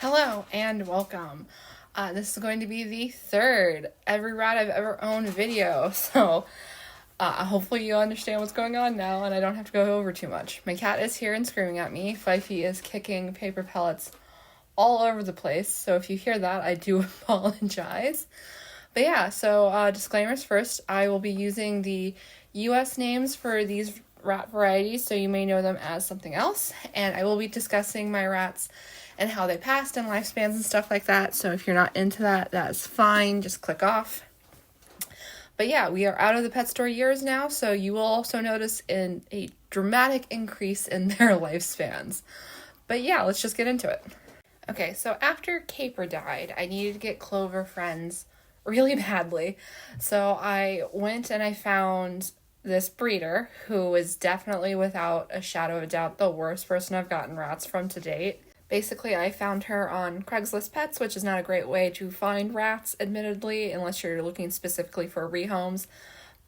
Hello and welcome. This is going to be the third Every Rat I've Ever Owned video, so hopefully you understand what's going on now and I don't have to go over too much. My cat is here and screaming at me. Fifey is kicking paper pellets all over the place, so if you hear that, I do apologize. But yeah, so disclaimers first, I will be using the US names for these rat varieties, so you may know them as something else, and I will be discussing my rats and how they passed and lifespans and stuff like that. So if you're not into that, that's fine. Just click off. But yeah, we are out of the pet store years now, so you will also notice a dramatic increase in their lifespans. But yeah, let's just get into it. Okay, so after Caper died, I needed to get Clover friends really badly. So I went and I found this breeder who is definitely, without a shadow of a doubt, the worst person I've gotten rats from to date. Basically, I found her on Craigslist Pets, which is not a great way to find rats, admittedly, unless you're looking specifically for rehomes.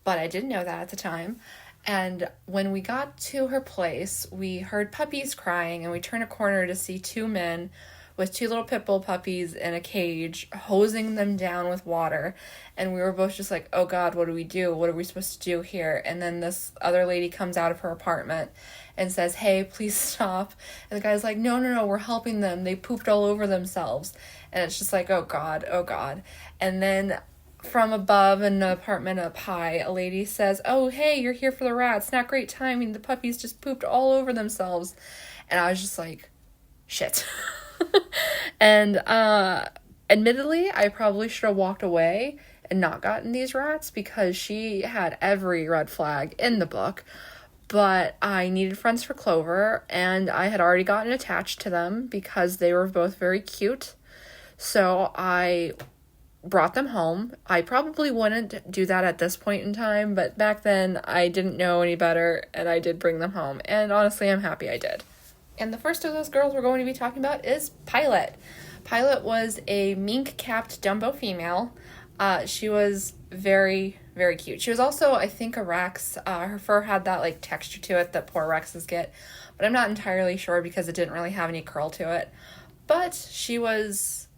But I didn't know that at the time. And when we got to her place, we heard puppies crying, and we turned a corner to see two men with two little pit bull puppies in a cage, hosing them down with water. And we were both just like, oh God, what do we do? What are we supposed to do here? And then this other lady comes out of her apartment and says, hey, please stop. And the guy's like, no, we're helping them. They pooped all over themselves. And it's just like, oh God. And then from above in the apartment up high, a lady says, oh, hey, you're here for the rats. Not great timing. The puppies just pooped all over themselves. And I was just like, shit. And admittedly, I probably should have walked away and not gotten these rats because she had every red flag in the book. But I needed friends for Clover, and I had already gotten attached to them because they were both very cute. So I brought them home. I probably wouldn't do that at this point in time, but back then I didn't know any better, and I did bring them home. And honestly, I'm happy I did. And the first of those girls we're going to be talking about is Pilot. Pilot was a mink-capped Dumbo female. She was very, very cute. She was also, I think, a Rex. Her fur had that like texture to it that poor Rexes get, but I'm not entirely sure because it didn't really have any curl to it. But she was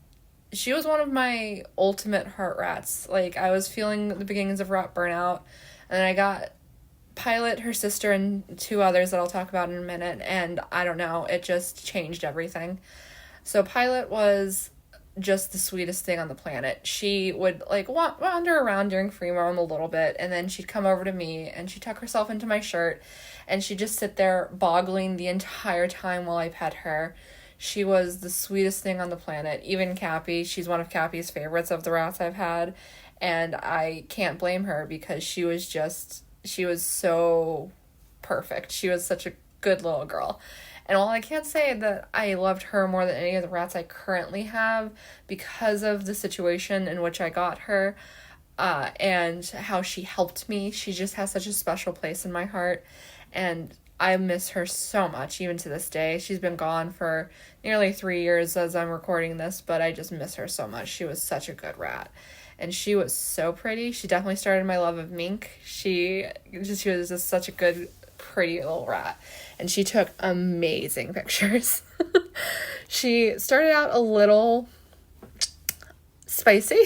one of my ultimate heart rats. Like, I was feeling the beginnings of rat burnout, and then I got Pilot, her sister, and two others that I'll talk about in a minute, and I don't know, it just changed everything. So Pilot was just the sweetest thing on the planet. She would like wander around during free roam a little bit, and then she'd come over to me and she'd tuck herself into my shirt and she'd just sit there boggling the entire time while I pet her. She was the sweetest thing on the planet. Even Cappy, she's one of Cappy's favorites of the rats I've had, and I can't blame her because she was so perfect. She was such a good little girl. And while I can't say that I loved her more than any of the rats I currently have because of the situation in which I got her, and how she helped me, she just has such a special place in my heart, and I miss her so much, even to this day. She's been gone for nearly 3 years as I'm recording this, but I just miss her so much. She was such a good rat. And she was so pretty. She definitely started my love of mink. She was just such a good, pretty little rat. And she took amazing pictures. She started out a little spicy.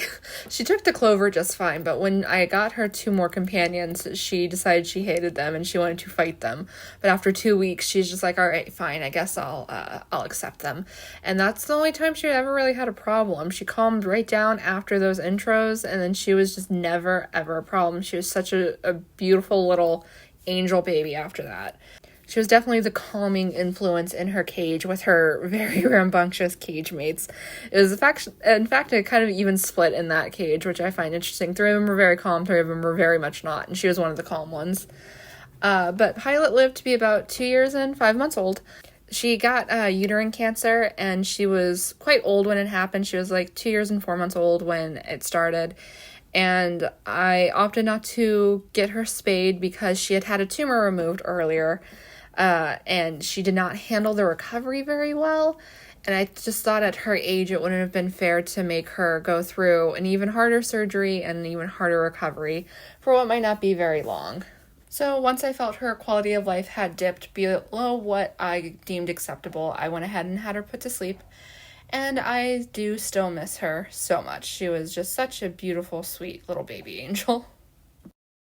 She took to Clover just fine, but when I got her two more companions, she decided she hated them and she wanted to fight them. But after 2 weeks, she's just like, all right, fine, I guess I'll accept them. And that's the only time she ever really had a problem. She calmed right down after those intros, and then she was just never, ever a problem. She was such a beautiful little angel baby after that. She was definitely the calming influence in her cage with her very rambunctious cage mates. It was, in fact, a kind of even split in that cage, which I find interesting. 3 of them were very calm, 3 of them were very much not, and she was one of the calm ones. But Pilot lived to be about 2 years and 5 months old. She got uterine cancer, and she was quite old when it happened. She was like 2 years and 4 months old when it started. And I opted not to get her spayed because she had had a tumor removed earlier. And she did not handle the recovery very well. And I just thought at her age it wouldn't have been fair to make her go through an even harder surgery and an even harder recovery for what might not be very long. So once I felt her quality of life had dipped below what I deemed acceptable, I went ahead and had her put to sleep. And I do still miss her so much. She was just such a beautiful, sweet little baby angel.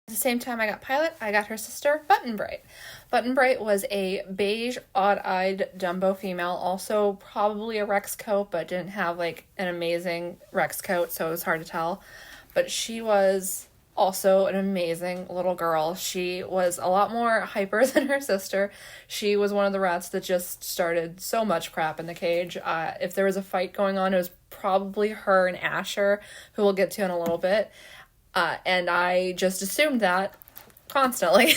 At the same time I got Pilot, I got her sister, Button Bright. Button Bright was a beige, odd-eyed Dumbo female, also probably a Rex coat, but didn't have like an amazing Rex coat, so it was hard to tell. But she was also an amazing little girl. She was a lot more hyper than her sister. She was one of the rats that just started so much crap in the cage. If there was a fight going on, it was probably her and Asher, who we'll get to in a little bit. And I just assumed that constantly.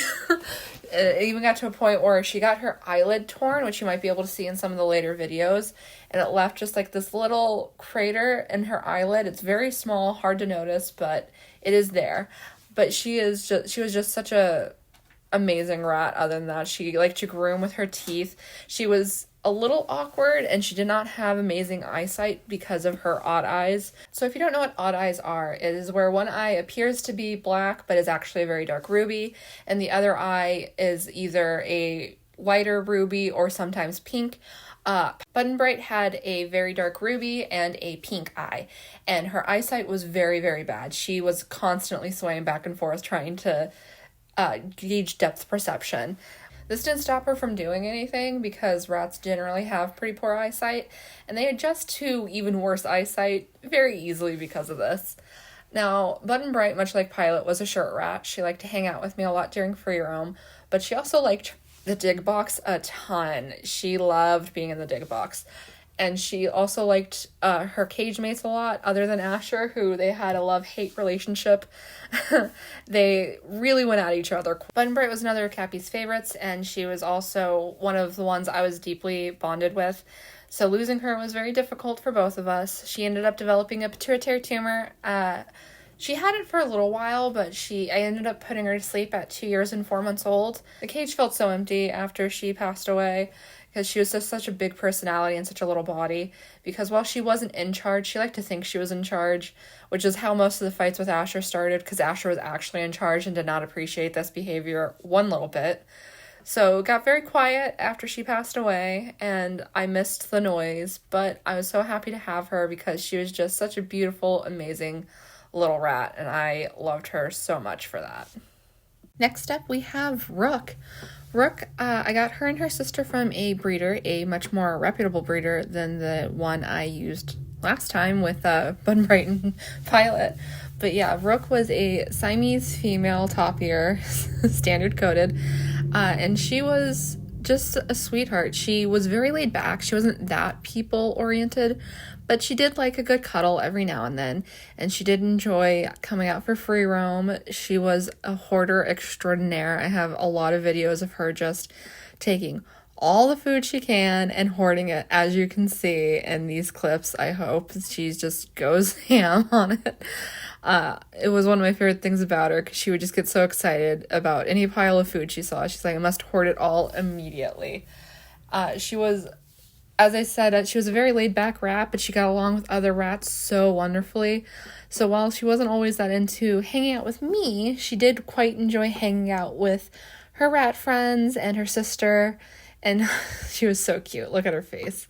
It even got to a point where she got her eyelid torn, which you might be able to see in some of the later videos, and it left just like this little crater in her eyelid. It's very small, hard to notice, but it is there. But she was just such a amazing rat. Other than that, she liked to groom with her teeth. She was a little awkward, and she did not have amazing eyesight because of her odd eyes. So if you don't know what odd eyes are, it is where one eye appears to be black but is actually a very dark ruby, and the other eye is either a lighter ruby or sometimes pink. Button Bright had a very dark ruby and a pink eye, and her eyesight was very, very bad. She was constantly swaying back and forth trying to gauge depth perception. This didn't stop her from doing anything because rats generally have pretty poor eyesight, and they adjust to even worse eyesight very easily because of this. Now, Button Bright, much like Pilot, was a shirt rat. She liked to hang out with me a lot during free roam, but she also liked the dig box a ton. She loved being in the dig box. And she also liked her cage mates a lot, other than Asher, who they had a love-hate relationship. They really went at each other. Button Bright was another of Cappy's favorites, and she was also one of the ones I was deeply bonded with. So losing her was very difficult for both of us. She ended up developing a pituitary tumor. She had it for a little while, but I ended up putting her to sleep at 2 years and 4 months old. The cage felt so empty after she passed away, because she was just such a big personality and such a little body. Because while she wasn't in charge, she liked to think she was in charge, which is how most of the fights with Asher started, because Asher was actually in charge and did not appreciate this behavior one little bit. So it got very quiet after she passed away, and I missed the noise, but I was so happy to have her because she was just such a beautiful, amazing little rat, and I loved her so much for that. Next up, we have Rook. Rook, I got her and her sister from a breeder, a much more reputable breeder than the one I used last time with Button Bright and Pilot. But yeah, Rook was a Siamese female top ear, standard coated, and she was just a sweetheart. She was very laid back. She wasn't that people oriented, but she did like a good cuddle every now and then, and she did enjoy coming out for free roam. She was a hoarder extraordinaire. I have a lot of videos of her just taking all the food she can and hoarding it, as you can see in these clips. I hope she just goes ham on it. It was one of my favorite things about her, because she would just get so excited about any pile of food she saw. She's like, I must hoard it all immediately. She was, as I said, she was a very laid-back rat, but she got along with other rats so wonderfully. So while she wasn't always that into hanging out with me, she did quite enjoy hanging out with her rat friends and her sister, and she was so cute. Look at her face.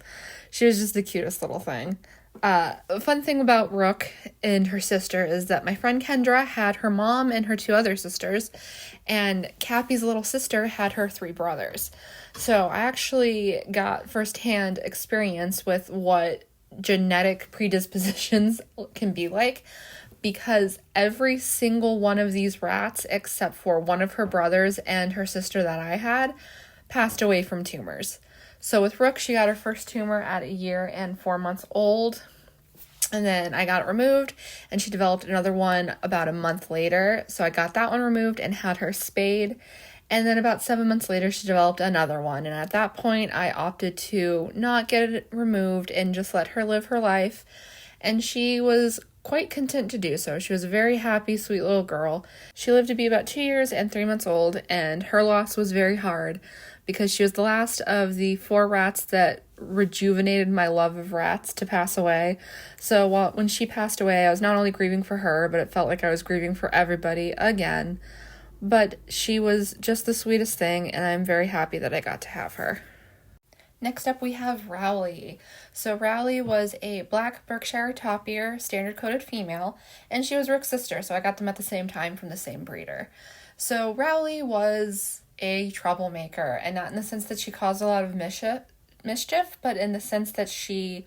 She was just the cutest little thing. A fun thing about Rook and her sister is that my friend Kendra had her mom and her 2 other sisters, and Cappy's little sister had her 3 brothers. So I actually got firsthand experience with what genetic predispositions can be like, because every single one of these rats, except for one of her brothers and her sister that I had, passed away from tumors. So with Rook, she got her first tumor at 1 year and 4 months old, and then I got it removed, and she developed another one about a month later. So I got that one removed and had her spayed, and then about 7 months later, she developed another one, and at that point, I opted to not get it removed and just let her live her life, and she was quite content to do so. She was a very happy, sweet little girl. She lived to be about 2 years and 3 months old, and her loss was very hard, because she was the last of the 4 rats that rejuvenated my love of rats to pass away. So when she passed away, I was not only grieving for her, but it felt like I was grieving for everybody again. But she was just the sweetest thing, and I'm very happy that I got to have her. Next up, we have Rowley. So Rowley was a black Berkshire top-ear standard coated female, and she was Rick's sister, so I got them at the same time from the same breeder. So Rowley was a troublemaker, and not in the sense that she caused a lot of mischief, but in the sense that she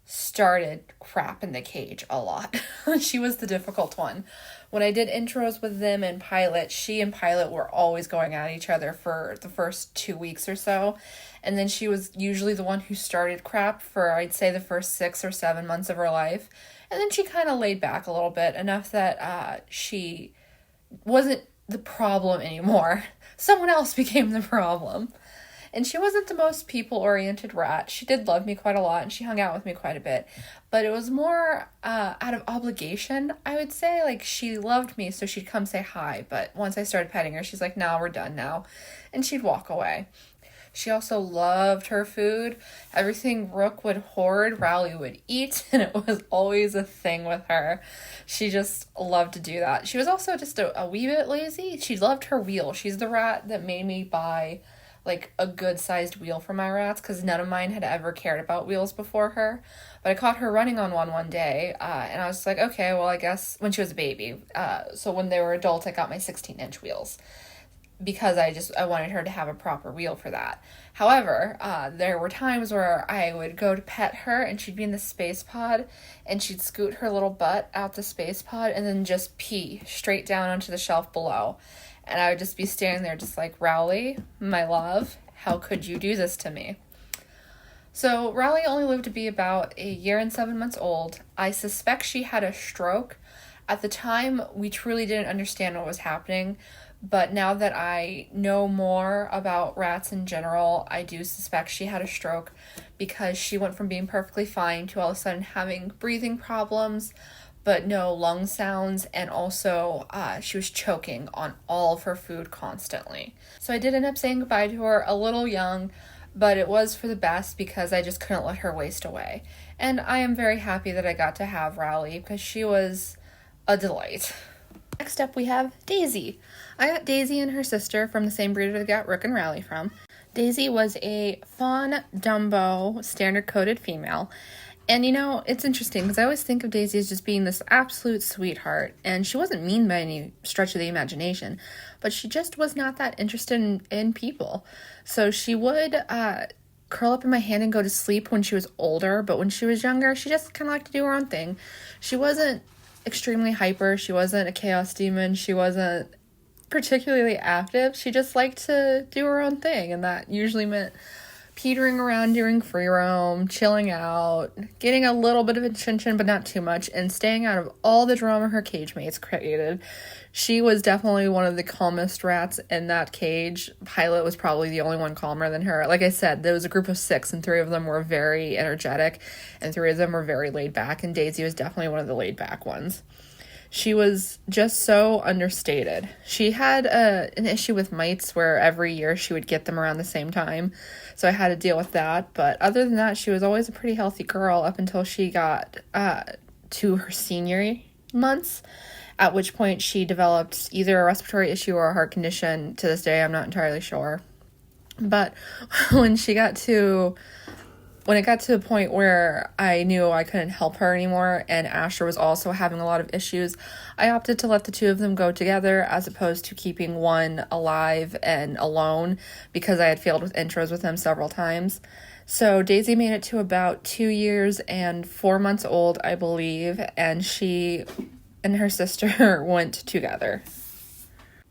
started crap in the cage a lot. She was the difficult one. When I did intros with them and Pilot, she and Pilot were always going at each other for the first 2 weeks or so. And then she was usually the one who started crap for, I'd say, the first 6 or 7 months of her life. And then she kind of laid back a little bit, enough that she wasn't the problem anymore. Someone else became the problem. And she wasn't the most people-oriented rat. She did love me quite a lot, and she hung out with me quite a bit. But it was more out of obligation, I would say. Like, she loved me, so she'd come say hi. But once I started petting her, she's like, no, we're done now. And she'd walk away. She also loved her food. Everything Rook would hoard, Rowley would eat, and it was always a thing with her. She just loved to do that. She was also just a wee bit lazy. She loved her wheel. She's the rat that made me buy like a good-sized wheel for my rats, because none of mine had ever cared about wheels before her. But I caught her running on one day, and I was like, okay, well, I guess when she was a baby. So when they were adults, I got my 16-inch wheels, because I wanted her to have a proper wheel for that. However, there were times where I would go to pet her, and she'd be in the space pod, and she'd scoot her little butt out the space pod and then just pee straight down onto the shelf below. And I would just be standing there just like, Rowley, my love, how could you do this to me? So Rowley only lived to be about 1 year and 7 months old. I suspect she had a stroke. At the time, we truly didn't understand what was happening. But now that I know more about rats in general, I do suspect she had a stroke, because she went from being perfectly fine to all of a sudden having breathing problems, but no lung sounds, and also she was choking on all of her food constantly. So I did end up saying goodbye to her a little young, but it was for the best, because I just couldn't let her waste away. And I am very happy that I got to have Rowley, because she was a delight. Next up, we have Daisy. I got Daisy and her sister from the same breeder that I got Rook and Rowley from. Daisy was a fawn Dumbo standard coated female. And you know, it's interesting, because I always think of Daisy as just being this absolute sweetheart, and she wasn't mean by any stretch of the imagination, but she just was not that interested in people. So she would curl up in my hand and go to sleep when she was older, but when she was younger, she just kind of liked to do her own thing. She wasn't extremely hyper, she wasn't a chaos demon, she wasn't particularly active, she just liked to do her own thing, and that usually meant petering around during free roam, chilling out, getting a little bit of attention but not too much, and staying out of all the drama her cage mates created. She was definitely one of the calmest rats in that cage. Pilot was probably the only one calmer than her. Like I said, there was a group of 6, and 3 of them were very energetic, and 3 of them were very laid back, and Daisy was definitely one of the laid back ones. She was just so understated. She had an issue with mites where every year she would get them around the same time, so I had to deal with that. But other than that, she was always a pretty healthy girl up until she got to her senior months, at which point she developed either a respiratory issue or a heart condition. To this day, I'm not entirely sure. But when it got to the point where I knew I couldn't help her anymore, and Asher was also having a lot of issues, I opted to let the 2 of them go together, as opposed to keeping one alive and alone, because I had failed with intros with him several times. So Daisy made it to about 2 years and 4 months old, I believe, and she and her sister went together.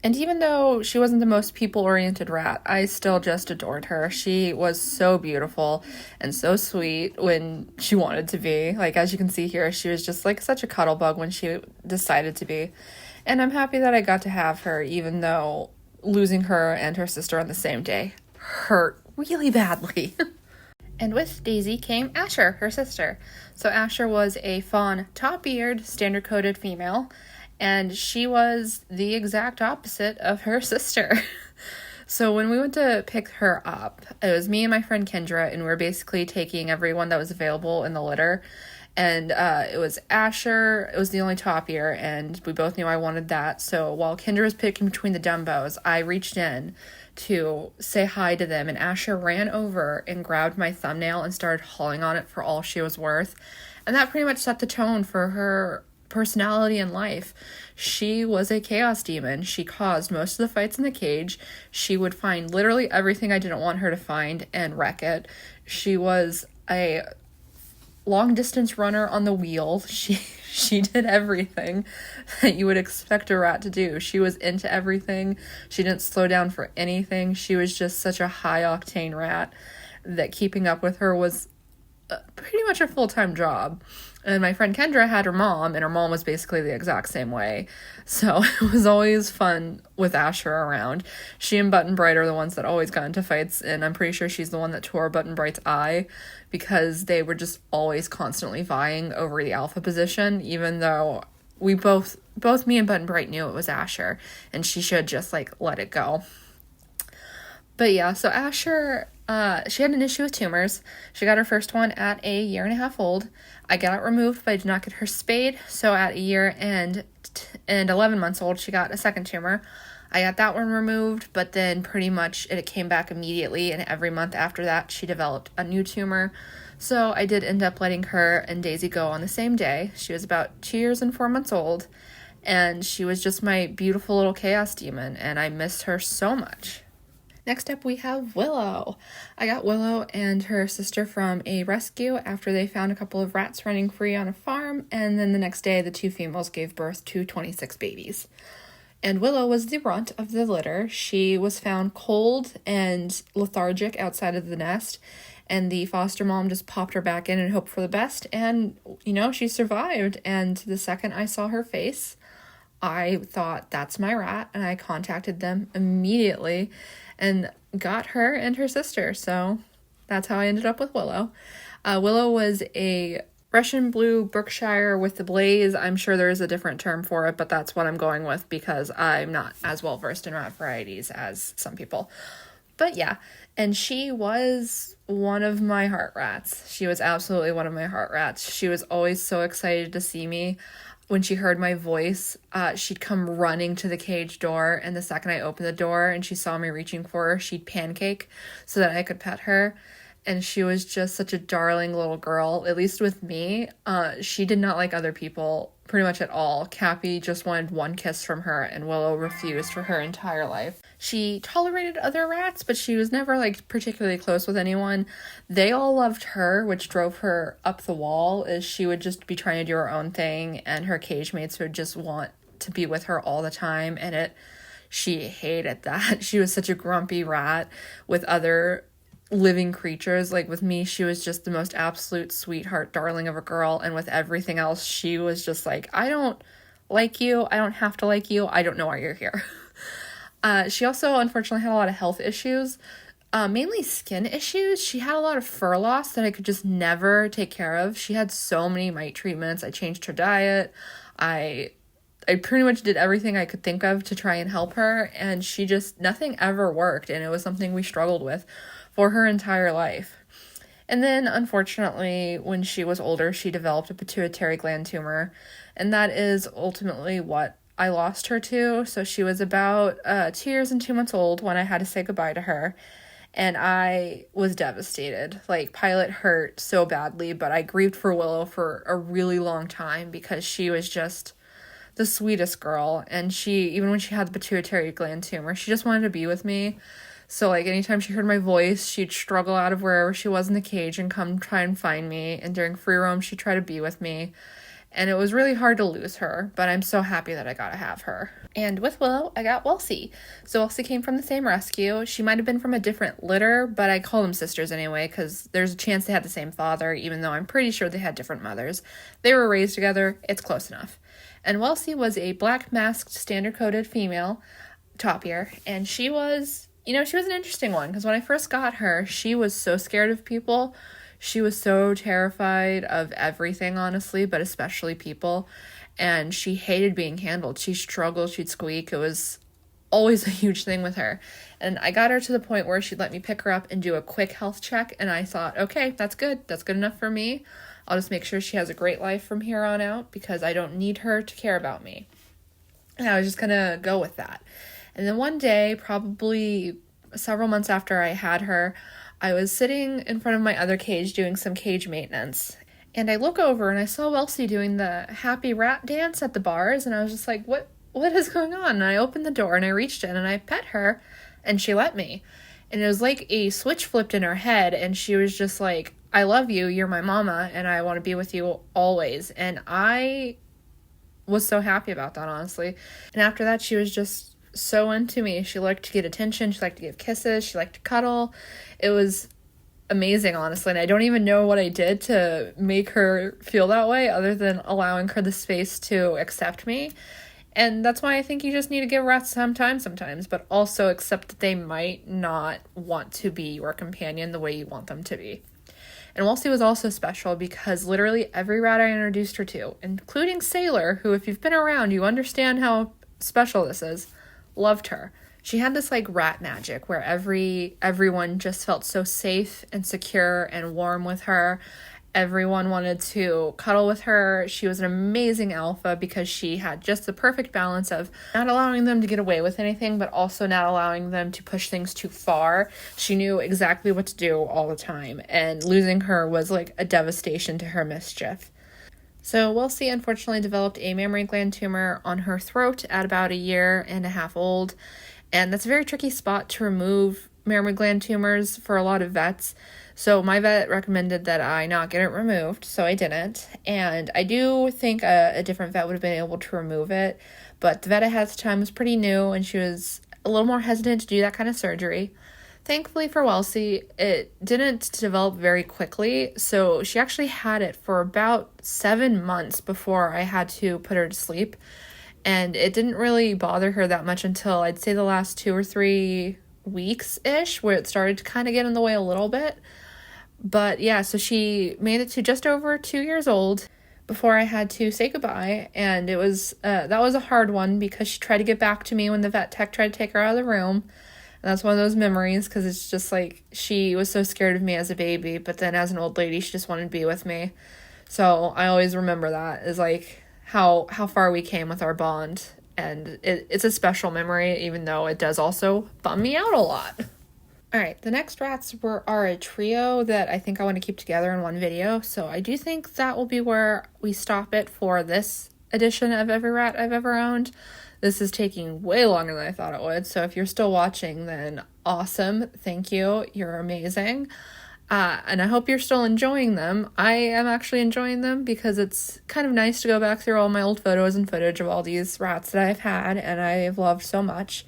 And even though she wasn't the most people-oriented rat, I still just adored her. She was so beautiful and so sweet when she wanted to be. Like, as you can see here, she was just like such a cuddle bug when she decided to be. And I'm happy that I got to have her, even though losing her and her sister on the same day hurt really badly. And with Daisy came Asher, her sister. So Asher was a fawn top-eared, standard-coated female, and she was the exact opposite of her sister. So when we went to pick her up, it was me and my friend Kendra, and we were basically taking everyone that was available in the litter. And it was Asher, it was the only top ear, and we both knew I wanted that. So while Kendra was picking between the Dumbos, I reached in to say hi to them, and Asher ran over and grabbed my thumbnail and started hauling on it for all she was worth. And that pretty much set the tone for her personality in life. She was a chaos demon. She caused most of the fights in the cage. She would find literally everything I didn't want her to find and wreck it. She was a long distance runner on the wheel. She did everything that you would expect a rat to do. She was into everything. She didn't slow down for anything. She was just such a high octane rat that keeping up with her was pretty much a full-time job. And my friend Kendra had her mom, and her mom was basically the exact same way. So it was always fun with Asher around. She and Button Bright are the ones that always got into fights, and I'm pretty sure she's the one that tore Button Bright's eye, because they were just always constantly vying over the alpha position, even though we both me and Button Bright knew it was Asher, and she should just, let it go. But yeah, so Asher, she had an issue with tumors. She got her first one at a 1.5 years old. I got it removed, but I did not get her spayed. So at 1 year and 11 months old, she got a second tumor. I got that one removed, but then pretty much it came back immediately, and every month after that, she developed a new tumor. So I did end up letting her and Daisy go on the same day. She was about 2 years and 4 months old, and she was just my beautiful little chaos demon, and I missed her so much. Next up, we have Willow. I got Willow and her sister from a rescue after they found a couple of rats running free on a farm, and then the next day, the two females gave birth to 26 babies. And Willow was the runt of the litter. She was found cold and lethargic outside of the nest, and the foster mom just popped her back in and hoped for the best, and, she survived. And the second I saw her face, I thought, that's my rat, and I contacted them immediately and got her and her sister. So that's how I ended up with Willow. Willow was a Russian Blue Berkshire with the blaze. I'm sure there is a different term for it, but that's what I'm going with because I'm not as well versed in rat varieties as some people. But yeah, and she was one of my heart rats. She was absolutely one of my heart rats. She was always so excited to see me. When she heard my voice, she'd come running to the cage door, and the second I opened the door and she saw me reaching for her, she'd pancake so that I could pet her. And she was just such a darling little girl, at least with me. She did not like other people pretty much at all. Cappy just wanted one kiss from her, and Willow refused for her entire life. She tolerated other rats, but she was never, particularly close with anyone. They all loved her, which drove her up the wall, as she would just be trying to do her own thing, and her cage mates would just want to be with her all the time, and she hated that. She was such a grumpy rat with other living creatures. With me, she was just the most absolute sweetheart darling of a girl, and with everything else, she was just I don't like you, I don't have to like you, I don't know why you're here. She also unfortunately had a lot of health issues, mainly skin issues. She had a lot of fur loss that I could just never take care of. She had so many mite treatments. I changed her diet. I pretty much did everything I could think of to try and help her, and nothing ever worked, and it was something we struggled with for her entire life. And then, unfortunately, when she was older, she developed a pituitary gland tumor, and that is ultimately what I lost her to. So she was about 2 years and 2 months old when I had to say goodbye to her, and I was devastated. Pilot hurt so badly, but I grieved for Willow for a really long time because she was just the sweetest girl, and even when she had the pituitary gland tumor, she just wanted to be with me. So, anytime she heard my voice, she'd struggle out of wherever she was in the cage and come try and find me. And during free roam, she'd try to be with me. And it was really hard to lose her, but I'm so happy that I got to have her. And with Willow, I got Welsie. So Welsie came from the same rescue. She might have been from a different litter, but I call them sisters anyway, because there's a chance they had the same father, even though I'm pretty sure they had different mothers. They were raised together. It's close enough. And Welsie was a black masked standard-coated female top ear, and she was she was an interesting one, because when I first got her, she was so scared of people. She was so terrified of everything, honestly, but especially people, and she hated being handled. She struggled, she'd squeak. It was always a huge thing with her, and I got her to the point where she'd let me pick her up and do a quick health check, and I thought, okay, that's good enough for me. I'll just make sure she has a great life from here on out, because I don't need her to care about me. And I was just gonna go with that. And then one day, probably several months after I had her, I was sitting in front of my other cage doing some cage maintenance. And I look over and I saw Welsie doing the happy rat dance at the bars, and I was just like, what is going on? And I opened the door and I reached in and I pet her, and she let me. And it was like a switch flipped in her head, and she was just like, I love you, you're my mama, and I want to be with you always. And I was so happy about that, honestly. And after that, she was just so into me. She liked to get attention, she liked to give kisses, she liked to cuddle. It was amazing, honestly, and I don't even know what I did to make her feel that way other than allowing her the space to accept me. And that's why I think you just need to give rats some time sometimes, but also accept that they might not want to be your companion the way you want them to be. And Welsie was also special because literally every rat I introduced her to, including Sailor, who if you've been around, you understand how special this is, loved her. She had this like rat magic where everyone just felt so safe and secure and warm with her. Everyone wanted to cuddle with her. She was an amazing alpha because she had just the perfect balance of not allowing them to get away with anything, but also not allowing them to push things too far. She knew exactly what to do all the time, and losing her was like a devastation to her mischief. So Welsie unfortunately developed a mammary gland tumor on her throat at about 1.5 years old. And that's a very tricky spot to remove mammary gland tumors for a lot of vets. So my vet recommended that I not get it removed, so I didn't. And I do think a different vet would have been able to remove it. But the vet I had at the time was pretty new, and she was a little more hesitant to do that kind of surgery. Thankfully for Welsie, it didn't develop very quickly, so she actually had it for about 7 months before I had to put her to sleep. And it didn't really bother her that much until I'd say the last 2 or 3 weeks-ish, where it started to kind of get in the way a little bit. But yeah, so she made it to just over 2 years old before I had to say goodbye. And it was that was a hard one because she tried to get back to me when the vet tech tried to take her out of the room. And that's one of those memories because it's just like she was so scared of me as a baby, but then as an old lady, she just wanted to be with me. So I always remember that is like how far we came with our bond, and it's a special memory, even though it does also bum me out a lot. All right, the next rats are a trio that I think I want to keep together in one video, so I do think that will be where we stop it for this edition of Every Rat I've Ever Owned. This is taking way longer than I thought it would, so if you're still watching, then awesome, thank you, you're amazing. And I hope you're still enjoying them. I am actually enjoying them because it's kind of nice to go back through all my old photos and footage of all these rats that I've had and I've loved so much.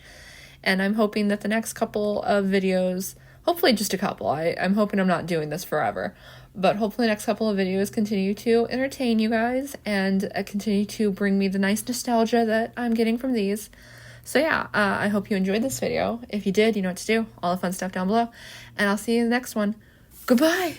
And I'm hoping that the next couple of videos, hopefully just a couple, I'm hoping I'm not doing this forever, but hopefully the next couple of videos continue to entertain you guys and continue to bring me the nice nostalgia that I'm getting from these. So yeah, I hope you enjoyed this video. If you did, you know what to do. All the fun stuff down below. And I'll see you in the next one. Goodbye!